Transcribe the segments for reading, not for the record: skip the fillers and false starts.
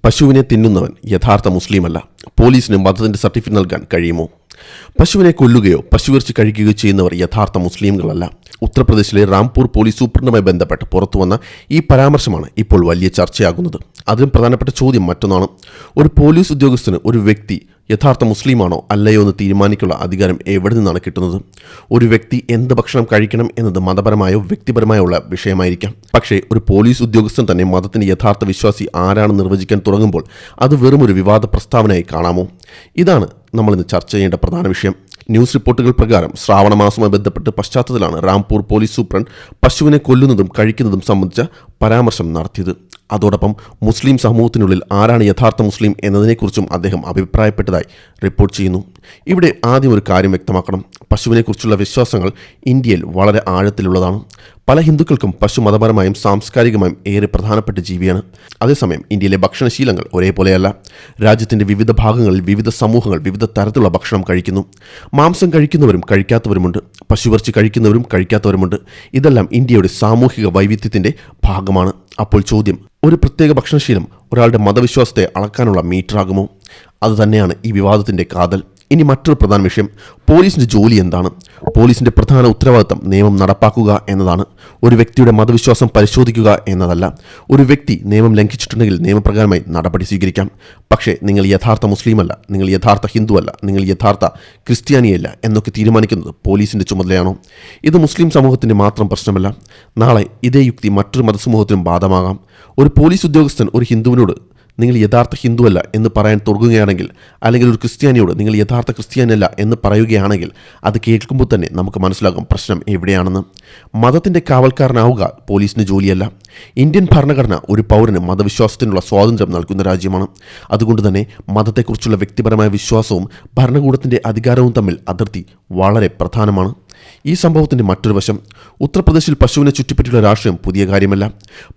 പശുവിനെ തിന്നുന്നവൻ യഥാർത്ഥ മുസ്ലിമല്ല. പോലീസിന് മതത്തിന്റെ സർട്ടിഫിക്കറ്റ് നൽകാൻ കഴിയുമോ? പശുവിനെ കൊല്ലുകയോ പശുവിറച്ചി കഴിക്കുകയോ ചെയ്യുന്നവർ യഥാർത്ഥ മുസ്ലിംകളല്ല. ഉത്തർപ്രദേശിലെ റാംപൂർ പോലീസ് സൂപ്രണ്ടുമായി ബന്ധപ്പെട്ട് പുറത്തുവന്ന ഈ പരാമർശമാണ് ഇപ്പോൾ വലിയ ചർച്ചയാകുന്നത്. അതിലും പ്രധാനപ്പെട്ട ചോദ്യം മറ്റൊന്നാണ്. ഒരു പോലീസ് ഉദ്യോഗസ്ഥന് ഒരു വ്യക്തി യഥാർത്ഥ മുസ്ലിമാണോ അല്ലയോ എന്ന് തീരുമാനിക്കാനുള്ള അധികാരം എവിടെ നിന്നാണ് കിട്ടുന്നത്? ഒരു വ്യക്തി എന്ത് ഭക്ഷണം കഴിക്കണം എന്നത് മതപരമായോ വ്യക്തിപരമായോ ഉള്ള വിഷയമായിരിക്കാം. പക്ഷേ ഒരു പോലീസ് ഉദ്യോഗസ്ഥൻ തന്നെ മതത്തിന്റെ യഥാർത്ഥ വിശ്വാസി ആരാണെന്ന് നിർവചിക്കാൻ തുടങ്ങുമ്പോൾ അത് വെറും ഒരു വിവാദ പ്രസ്താവനയായി കാണാമോ? ഇതാണ് നമ്മളിന്ന് ചർച്ച ചെയ്യേണ്ട പ്രധാന വിഷയം. ന്യൂസ് റിപ്പോർട്ടുകൾ പ്രകാരം ശ്രാവണ മാസവുമായി ബന്ധപ്പെട്ട് പശ്ചാത്തലത്തിലാണ് റാംപൂർ പോലീസ് സൂപ്രണ്ട് പശുവിനെ കൊല്ലുന്നതും കഴിക്കുന്നതും സംബന്ധിച്ച പരാമർശം നടത്തിയത്. അതോടൊപ്പം മുസ്ലിം സമൂഹത്തിനുള്ളിൽ ആരാണ് യഥാർത്ഥ മുസ്ലിം എന്നതിനെക്കുറിച്ചും അദ്ദേഹം അഭിപ്രായപ്പെട്ടതായി റിപ്പോർട്ട് ചെയ്യുന്നു. ഇവിടെ ആദ്യം ഒരു കാര്യം വ്യക്തമാക്കണം. പശുവിനെക്കുറിച്ചുള്ള വിശ്വാസങ്ങൾ ഇന്ത്യയിൽ വളരെ ആഴത്തിലുള്ളതാണ്. പല ഹിന്ദുക്കൾക്കും പശു മതപരമായും സാംസ്കാരികമായും ഏറെ പ്രധാനപ്പെട്ട ജീവിയാണ്. അതേസമയം ഇന്ത്യയിലെ ഭക്ഷണശീലങ്ങൾ ഒരേപോലെയല്ല. രാജ്യത്തിൻ്റെ വിവിധ ഭാഗങ്ങളിൽ വിവിധ സമൂഹങ്ങൾ വിവിധ തരത്തിലുള്ള ഭക്ഷണം കഴിക്കുന്നു. മാംസം കഴിക്കുന്നവരും കഴിക്കാത്തവരുമുണ്ട്. പശുവിറച്ചി കഴിക്കുന്നവരും കഴിക്കാത്തവരുമുണ്ട്. ഇതെല്ലാം ഇന്ത്യയുടെ സാമൂഹിക വൈവിധ്യത്തിൻ്റെ ഭാഗമാണ്. അപ്പോൾ ചോദ്യം, ഒരു പ്രത്യേക ഭക്ഷണശീലം ഒരാളുടെ മതവിശ്വാസത്തെ അളക്കാനുള്ള മീറ്ററാകുമോ? അതുതന്നെയാണ് ഈ വിവാദത്തിൻ്റെ കാതൽ. ഇനി മറ്റൊരു പ്രധാന വിഷയം, പോലീസിൻ്റെ ജോലി എന്താണ്? പോലീസിൻ്റെ പ്രധാന ഉത്തരവാദിത്തം നിയമം നടപ്പാക്കുക എന്നതാണ്. ഒരു വ്യക്തിയുടെ മതവിശ്വാസം പരിശോധിക്കുക എന്നതല്ല. ഒരു വ്യക്തി നിയമം ലംഘിച്ചിട്ടുണ്ടെങ്കിൽ നിയമപ്രകാരമായി നടപടി സ്വീകരിക്കാം. പക്ഷേ നിങ്ങൾ യഥാർത്ഥ മുസ്ലിമല്ല, നിങ്ങൾ യഥാർത്ഥ ഹിന്ദുവല്ല, നിങ്ങൾ യഥാർത്ഥ ക്രിസ്ത്യാനിയല്ല എന്നൊക്കെ തീരുമാനിക്കുന്നത് പോലീസിൻ്റെ ചുമതലയാണോ? ഇത് മുസ്ലിം സമൂഹത്തിൻ്റെ മാത്രം പ്രശ്നമല്ല. നാളെ ഇതേ യുക്തി മറ്റൊരു മതസമൂഹത്തിനും ബാധകമാകാം. ഒരു പോലീസ് ഉദ്യോഗസ്ഥൻ ഒരു ഹിന്ദുവിനോട് നിങ്ങൾ യഥാർത്ഥ ഹിന്ദുവല്ല എന്ന് പറയാൻ തുടങ്ങുകയാണെങ്കിൽ, അല്ലെങ്കിൽ ഒരു ക്രിസ്ത്യാനിയോട് നിങ്ങൾ യഥാർത്ഥ ക്രിസ്ത്യാനിയല്ല എന്ന് പറയുകയാണെങ്കിൽ, അത് കേൾക്കുമ്പോൾ തന്നെ നമുക്ക് മനസ്സിലാകും പ്രശ്നം എവിടെയാണെന്ന്. മതത്തിൻ്റെ കാവൽക്കാരനാവുക പോലീസിന് ജോലിയല്ല. ഇന്ത്യൻ ഭരണഘടന ഒരു പൗരന് മതവിശ്വാസത്തിനുള്ള സ്വാതന്ത്ര്യം നൽകുന്ന രാജ്യമാണ്. അതുകൊണ്ട് തന്നെ മതത്തെക്കുറിച്ചുള്ള വ്യക്തിപരമായ വിശ്വാസവും ഭരണകൂടത്തിൻ്റെ അധികാരവും തമ്മിൽ അതിർത്തി വളരെ പ്രധാനമാണ്. ഈ സംഭവത്തിൻ്റെ മറ്റൊരു വശം, ഉത്തർപ്രദേശിൽ പശുവിനെ ചുറ്റിപ്പറ്റിയുള്ള രാഷ്ട്രീയം പുതിയ കാര്യമല്ല.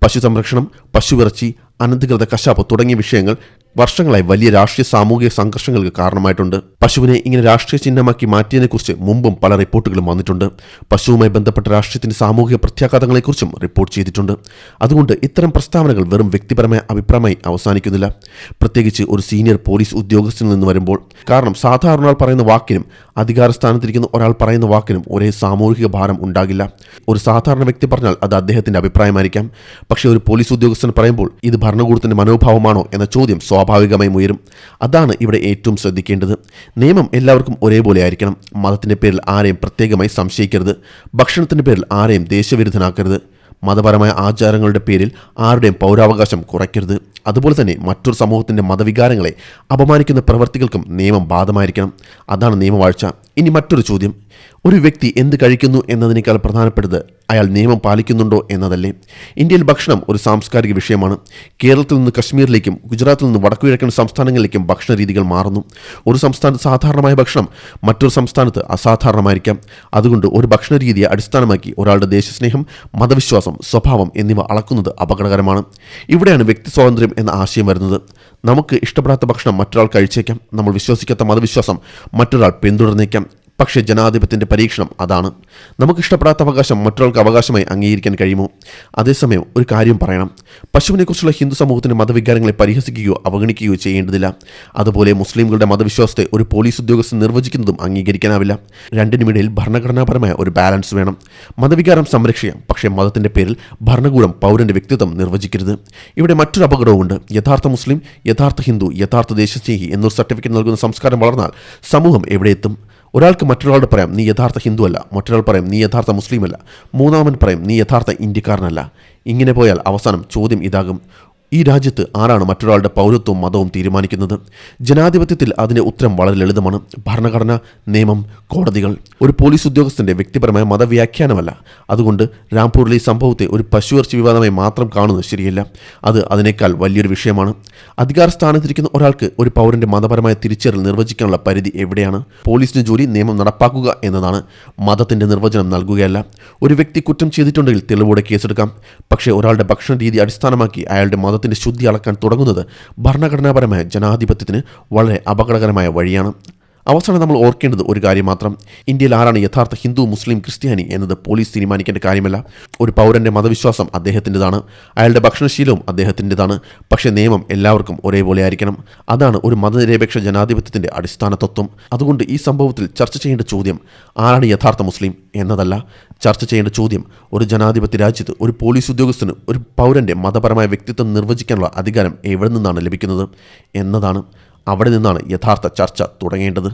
പശു സംരക്ഷണം, പശുവിറച്ചി, അനധികൃത കശാപ്പ് തുടങ്ങിയ വിഷയങ്ങൾ വർഷങ്ങളായി വലിയ രാഷ്ട്രീയ സാമൂഹിക സംഘർഷങ്ങൾക്ക് കാരണമായിട്ടുണ്ട്. പശുവിനെ ഇങ്ങനെ രാഷ്ട്രീയ ചിഹ്നമാക്കി മാറ്റിയതിനെക്കുറിച്ച് മുമ്പും പല റിപ്പോർട്ടുകളും വന്നിട്ടുണ്ട്. പശുവുമായി ബന്ധപ്പെട്ട രാഷ്ട്രീയത്തിൻ്റെ സാമൂഹിക പ്രത്യാഘാതങ്ങളെക്കുറിച്ചും റിപ്പോർട്ട് ചെയ്തിട്ടുണ്ട്. അതുകൊണ്ട് ഇത്തരം പ്രസ്താവനകൾ വെറും വ്യക്തിപരമായ അഭിപ്രായമായി അവസാനിക്കുന്നില്ല, പ്രത്യേകിച്ച് ഒരു സീനിയർ പോലീസ് ഉദ്യോഗസ്ഥനിൽ നിന്ന് വരുമ്പോൾ. കാരണം സാധാരണ ഒരാൾ പറയുന്ന വാക്കിനും അധികാര സ്ഥാനത്തിരിക്കുന്ന ഒരാൾ പറയുന്ന വാക്കിനും ഒരേ സാമൂഹിക ഭാരം ഉണ്ടാകില്ല. ഒരു സാധാരണ വ്യക്തി പറഞ്ഞാൽ അത് അദ്ദേഹത്തിൻ്റെ അഭിപ്രായമായിരിക്കാം. പക്ഷേ ഒരു പോലീസ് ഉദ്യോഗസ്ഥൻ പറയുമ്പോൾ ഇത് ഭരണകൂടത്തിൻ്റെ മനോഭാവമാണോ എന്ന ചോദ്യം സ്വാഭാവികമായും ഉയരും. അതാണ് ഇവിടെ ഏറ്റവും ശ്രദ്ധിക്കേണ്ടത്. നിയമം എല്ലാവർക്കും ഒരേപോലെ ആയിരിക്കണം. മതത്തിൻ്റെ പേരിൽ ആരെയും പ്രത്യേകമായി സംശയിക്കരുത്. ഭക്ഷണത്തിൻ്റെ പേരിൽ ആരെയും ദേശവിരുദ്ധനാക്കരുത്. മതപരമായ ആചാരങ്ങളുടെ പേരിൽ ആരുടെയും പൗരാവകാശം കുറയ്ക്കരുത്. അതുപോലെ തന്നെ മറ്റൊരു സമൂഹത്തിൻ്റെ മതവികാരങ്ങളെ അപമാനിക്കുന്ന പ്രവർത്തികൾക്കും നിയമം ബാധകമായിരിക്കണം. അതാണ് നിയമവാഴ്ച. ഇനി മറ്റൊരു ചോദ്യം, ഒരു വ്യക്തി എന്ത് കഴിക്കുന്നു എന്നതിനേക്കാൾ പ്രധാനപ്പെട്ടത് അയാൾ നിയമം പാലിക്കുന്നുണ്ടോ എന്നതല്ലേ? ഇന്ത്യയിൽ ഭക്ഷണം ഒരു സാംസ്കാരിക വിഷയമാണ്. കേരളത്തിൽ നിന്ന് കശ്മീരിലേക്കും ഗുജറാത്തിൽ നിന്ന് വടക്കുകിഴക്കൻ സംസ്ഥാനങ്ങളിലേക്കും ഭക്ഷണ രീതികൾ മാറുന്നു. ഒരു സംസ്ഥാനത്ത് സാധാരണമായ ഭക്ഷണം മറ്റൊരു സംസ്ഥാനത്ത് അസാധാരണമായിരിക്കാം. അതുകൊണ്ട് ഒരു ഭക്ഷണ രീതിയെ അടിസ്ഥാനമാക്കി ഒരാളുടെ ദേശസ്നേഹം, മതവിശ്വാസം, സ്വഭാവം എന്നിവ അളക്കുന്നത് അപകടകരമാണ്. ഇവിടെയാണ് വ്യക്തി സ്വാതന്ത്ര്യം എന്ന ആശയം വരുന്നത്. നമുക്ക് ഇഷ്ടപ്പെടാത്ത ഭക്ഷണം മറ്റൊരാൾ കഴിച്ചേക്കാം. നമ്മൾ വിശ്വസിക്കാത്ത മതവിശ്വാസം മറ്റൊരാൾ പിന്തുടർന്നേക്കാം. പക്ഷേ ജനാധിപത്യത്തിൻ്റെ പരീക്ഷണം അതാണ്. നമുക്കിഷ്ടപ്പെടാത്ത അവകാശം മറ്റൊരാൾക്ക് അവകാശമായി അംഗീകരിക്കാൻ കഴിയുമോ? അതേസമയം ഒരു കാര്യം പറയണം, പശുവിനെക്കുറിച്ചുള്ള ഹിന്ദു സമൂഹത്തിൻ്റെ മതവികാരങ്ങളെ പരിഹസിക്കുകയോ അവഗണിക്കുകയോ ചെയ്യേണ്ടതില്ല. അതുപോലെ മുസ്ലിംകളുടെ മതവിശ്വാസത്തെ ഒരു പോലീസ് ഉദ്യോഗസ്ഥൻ നിർവചിക്കുന്നതും അംഗീകരിക്കാനാവില്ല. രണ്ടിനുമിടയിൽ ഭരണഘടനാപരമായ ഒരു ബാലൻസ് വേണം. മതവികാരം സംരക്ഷിക്കാം, പക്ഷേ മതത്തിൻ്റെ പേരിൽ ഭരണകൂടം പൗരൻ്റെ വ്യക്തിത്വം നിർവചിക്കരുത്. ഇവിടെ മറ്റൊരു അപകടവുമുണ്ട്. യഥാർത്ഥ മുസ്ലിം, യഥാർത്ഥ ഹിന്ദു, യഥാർത്ഥ ദേശസ്നേഹി എന്നൊരു സർട്ടിഫിക്കറ്റ് നൽകുന്ന സംസ്കാരം വളർന്നാൽ സമൂഹം എവിടെയെത്തും? ഒരാൾക്ക് മറ്റൊരാളോട് പറയാം നീ യഥാർത്ഥ ഹിന്ദുവല്ല, മറ്റൊരാൾ പറയും നീ യഥാർത്ഥ മുസ്ലിമല്ല, മൂന്നാമൻ പറയും നീ യഥാർത്ഥ ഇന്ത്യക്കാരനല്ല. ഇങ്ങനെ പോയാൽ അവസാനം ചോദ്യം ഇതാകും, ഈ രാജ്യത്ത് ആരാണ് മറ്റൊരാളുടെ പൗരത്വവും മതവും തീരുമാനിക്കുന്നത്? ജനാധിപത്യത്തിൽ അതിൻ്റെ ഉത്തരം വളരെ ലളിതമാണ്. ഭരണഘടന, നിയമം, കോടതികൾ. ഒരു പോലീസ് ഉദ്യോഗസ്ഥൻ്റെ വ്യക്തിപരമായ മതവ്യാഖ്യാനമല്ല. അതുകൊണ്ട് റാംപൂരിലെ ഈ സംഭവത്തെ ഒരു പശുവിറച്ചി വിവാദമായി മാത്രം കാണുന്നത് ശരിയല്ല. അത് അതിനേക്കാൾ വലിയൊരു വിഷയമാണ്. അധികാര സ്ഥാനത്തിരിക്കുന്ന ഒരാൾക്ക് ഒരു പൗരൻ്റെ മതപരമായ തിരിച്ചറിയൽ നിർവചിക്കാനുള്ള പരിധി എവിടെയാണ്? പോലീസിൻ്റെ ജോലി നിയമം നടപ്പാക്കുക എന്നതാണ്, മതത്തിൻ്റെ നിർവചനം നൽകുകയല്ല. ഒരു വ്യക്തി കുറ്റം ചെയ്തിട്ടുണ്ടെങ്കിൽ തെളിവോടെ കേസെടുക്കാം. പക്ഷേ ഒരാളുടെ ഭക്ഷണ രീതി അടിസ്ഥാനമാക്കി അയാളുടെ മതത്തിൻ്റെ ശുദ്ധി അളക്കാൻ തുടങ്ങുന്നത് ഭരണഘടനാപരമായ ജനാധിപത്യത്തിന് വളരെ അപകടകരമായ വഴിയാണ്. അവസാനം നമ്മൾ ഓർക്കേണ്ടത് ഒരു കാര്യം മാത്രം. ഇന്ത്യയിൽ ആരാണ് യഥാർത്ഥ ഹിന്ദു, മുസ്ലിം, ക്രിസ്ത്യാനി എന്നത് പോലീസ് തീരുമാനിക്കേണ്ട കാര്യമല്ല. ഒരു പൗരൻ്റെ മതവിശ്വാസം അദ്ദേഹത്തിൻ്റെതാണ്, അയാളുടെ ഭക്ഷണശീലവും അദ്ദേഹത്തിൻ്റെതാണ്. പക്ഷേ നിയമം എല്ലാവർക്കും ഒരേപോലെ ആയിരിക്കണം. അതാണ് ഒരു മതനിരപേക്ഷ ജനാധിപത്യത്തിൻ്റെ അടിസ്ഥാന തത്വം. അതുകൊണ്ട് ഈ സംഭവത്തിൽ ചർച്ച ചെയ്യേണ്ട ചോദ്യം ആരാണ് യഥാർത്ഥ മുസ്ലിം എന്നതല്ല. ചർച്ച ചെയ്യേണ്ട ചോദ്യം ഒരു ജനാധിപത്യ രാജ്യത്ത് ഒരു പോലീസ് ഉദ്യോഗസ്ഥന് ഒരു പൗരൻ്റെ മതപരമായ വ്യക്തിത്വം നിർവചിക്കാനുള്ള അധികാരം എവിടെ നിന്നാണ് ലഭിക്കുന്നത് എന്നതാണ്. അവിടെ നിന്നാണ് യഥാർത്ഥ ചർച്ച തുടങ്ങേണ്ടത്.